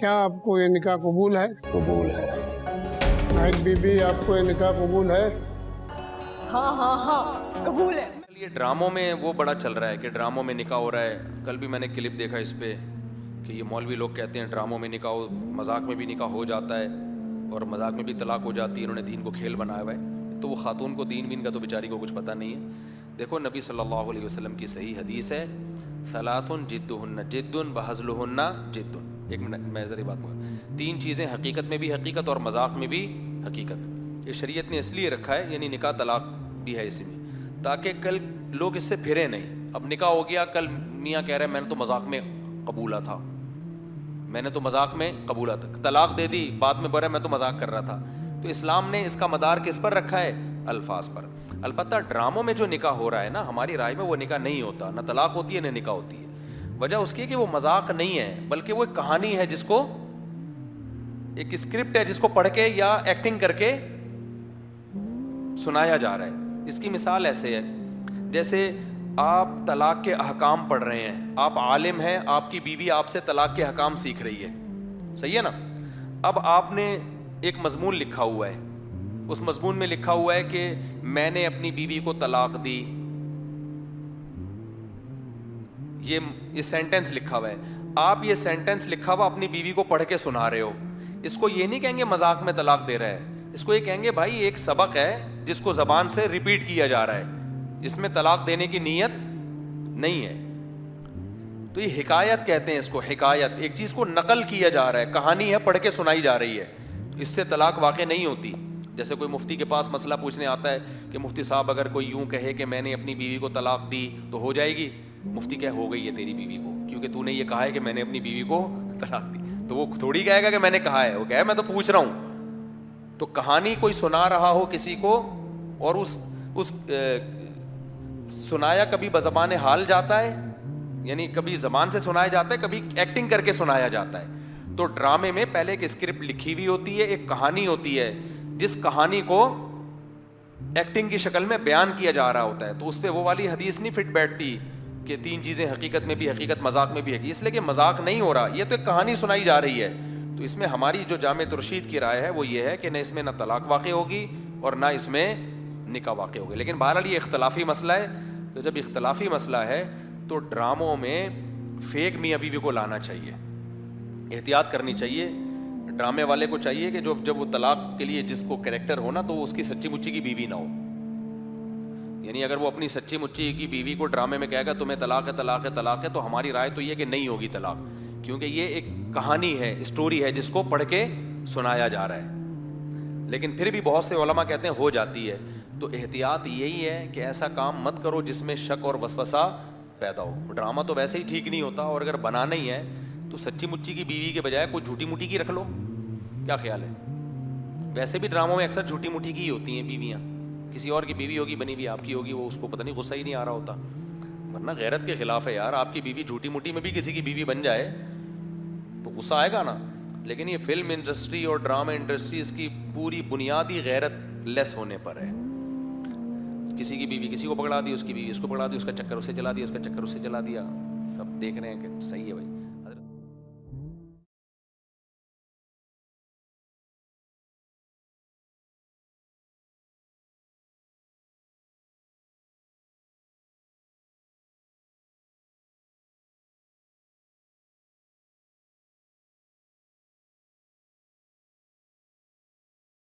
کیا آپ کو یہ نکاح قبول ہے؟ قبول ہے۔ نائک بی بی آپ کو یہ نکاح قبول ہے؟ ہاں قبول ہے۔ یہ ڈراموں میں وہ بڑا چل رہا ہے کہ ڈراموں میں نکاح ہو رہا ہے. کل بھی میں نے کلپ دیکھا اس پہ کہ یہ مولوی لوگ کہتے ہیں ڈراموں میں نکاح مذاق میں بھی نکاح ہو جاتا ہے اور مذاق میں بھی طلاق ہو جاتی ہے. انہوں نے دین کو کھیل بنایا ہوا ہے. تو وہ خاتون کو دین کا تو بیچاری کو کچھ پتہ نہیں ہے. دیکھو نبی صلی اللہ علیہ وسلم کی صحیح حدیث ہے، ثلاث جدہن جد وہزلہن جد. ایک منٹ میں ذرا بات کروں. تین چیزیں حقیقت میں بھی حقیقت اور مذاق میں بھی حقیقت. یہ شریعت نے اس لیے رکھا ہے، یعنی نکاح طلاق بھی ہے اسی میں، تاکہ کل لوگ اس سے پھرے نہیں. اب نکاح ہو گیا، کل میاں کہہ رہے ہیں میں نے تو مذاق میں قبولا تھا، میں نے تو مذاق میں قبولا تھا. طلاق دے دی، بعد میں بولے میں تو مذاق کر رہا تھا. تو اسلام نے اس کا مدار کس پر رکھا ہے؟ الفاظ پر. البتہ ڈراموں میں جو نکاح ہو رہا ہے نا، ہماری رائے میں وہ نکاح نہیں ہوتا، نہ طلاق ہوتی ہے نہ نکاح ہوتی ہے. وجہ اس کی کہ وہ مذاق نہیں ہے، بلکہ وہ ایک کہانی ہے، جس کو ایک اسکرپٹ ہے، جس کو پڑھ کے یا ایکٹنگ کر کے سنایا جا رہا ہے. اس کی مثال ایسے ہے جیسے آپ طلاق کے احکام پڑھ رہے ہیں، آپ عالم ہیں، آپ کی بیوی آپ سے طلاق کے احکام سیکھ رہی ہے، صحیح ہے نا. اب آپ نے ایک مضمون لکھا ہوا ہے، اس مضمون میں لکھا ہوا ہے کہ میں نے اپنی بیوی کو طلاق دی. یہ سینٹنس لکھا ہوا ہے. آپ یہ سینٹنس لکھا ہوا اپنی بیوی کو پڑھ کے سنا رہے ہو. اس کو یہ نہیں کہیں گے مذاق میں طلاق دے رہا ہے، اس کو یہ کہیں گے بھائی ایک سبق ہے جس کو زبان سے ریپیٹ کیا جا رہا ہے، اس میں طلاق دینے کی نیت نہیں ہے. تو یہ حکایت کہتے ہیں اس کو، حکایت. ایک چیز کو نقل کیا جا رہا ہے، کہانی ہے، پڑھ کے سنائی جا رہی ہے. اس سے طلاق واقع نہیں ہوتی. جیسے کوئی مفتی کے پاس مسئلہ پوچھنے آتا ہے کہ مفتی صاحب اگر کوئی یوں کہے کہ میں نے اپنی بیوی کو طلاق دی تو ہو جائے گی؟ مفتی کہے ہو گئی ہے تیری بیوی کو، کیونکہ تو نے یہ کہا ہے کہ میں نے اپنی بیوی کو طلاق دی. تو وہ تھوڑی کہے گا کہ میں نے کہا ہے، وہ کہے میں تو پوچھ رہا ہوں. تو کہانی کوئی سنا رہا ہو کسی کو، اور اس سنایا کبھی بزبان حال جاتا ہے، یعنی کبھی زبان سے سنایا جاتا ہے، کبھی ایکٹنگ کر کے سنایا جاتا ہے. تو ڈرامے میں پہلے ایک اسکرپٹ لکھی ہوئی ہوتی ہے، ایک کہانی ہوتی ہے، جس کہانی کو ایکٹنگ کی شکل میں بیان کیا جا رہا ہوتا ہے. تو اس پہ وہ والی حدیث نہیں فٹ بیٹھتی کہ تین چیزیں حقیقت میں بھی حقیقت، مذاق میں بھی حقیقت. اس لیے کہ مذاق نہیں ہو رہا، یہ تو ایک کہانی سنائی جا رہی ہے. تو اس میں ہماری جو جامع ترشید کی رائے ہے وہ یہ ہے کہ نہ اس میں نہ طلاق واقع ہوگی اور نہ اس میں نکاح واقع ہوگی. لیکن بہرحال یہ اختلافی مسئلہ ہے. تو جب اختلافی مسئلہ ہے تو ڈراموں میں فیک میاں بیوی کو لانا چاہیے، احتیاط کرنی چاہیے. ڈرامے والے کو چاہیے کہ جب وہ طلاق کے لیے جس کو کریکٹر ہونا تو اس کی سچی مچی کی بیوی نہ ہو. یعنی اگر وہ اپنی سچی مچی کی بیوی کو ڈرامے میں کہے گا تمہیں طلاق ہے طلاق ہے طلاق ہے، تو ہماری رائے تو یہ کہ نہیں ہوگی طلاق، کیونکہ یہ ایک کہانی ہے، اسٹوری ہے، جس کو پڑھ کے سنایا جا رہا ہے. لیکن پھر بھی بہت سے علماء کہتے ہیں ہو جاتی ہے. تو احتیاط یہی ہے کہ ایسا کام مت کرو جس میں شک اور وسوسہ پیدا ہو. ڈرامہ تو ویسے ہی ٹھیک نہیں ہوتا، اور اگر بنانا ہی ہے تو سچی مچی کی بیوی کے بجائے کوئی جھوٹی موٹی کی رکھ لو. کیا خیال ہے؟ ویسے بھی ڈراموں میں اکثر جھوٹی موٹی کی ہی ہوتی ہیں بیویاں. کسی اور کی بیوی ہوگی، بنی ہوئی آپ کی ہوگی، وہ اس کو پتہ نہیں غصہ ہی نہیں آ رہا ہوتا. ورنہ غیرت کے خلاف ہے یار، آپ کی بیوی جھوٹی موٹی میں بھی کسی کی بیوی بن جائے تو غصہ آئے گا نا. لیکن یہ فلم انڈسٹری اور ڈرامہ انڈسٹری، اس کی پوری بنیادی غیرت لیس ہونے پر ہے. کسی کی بیوی کسی کو پکڑا دی، اس کی بیوی اس کو پکڑا دی، اس کا چکر اسے چلا دیا، اس کا چکر اسے چلا دیا. سب دیکھ رہے ہیں کہ صحیح ہے بھائی.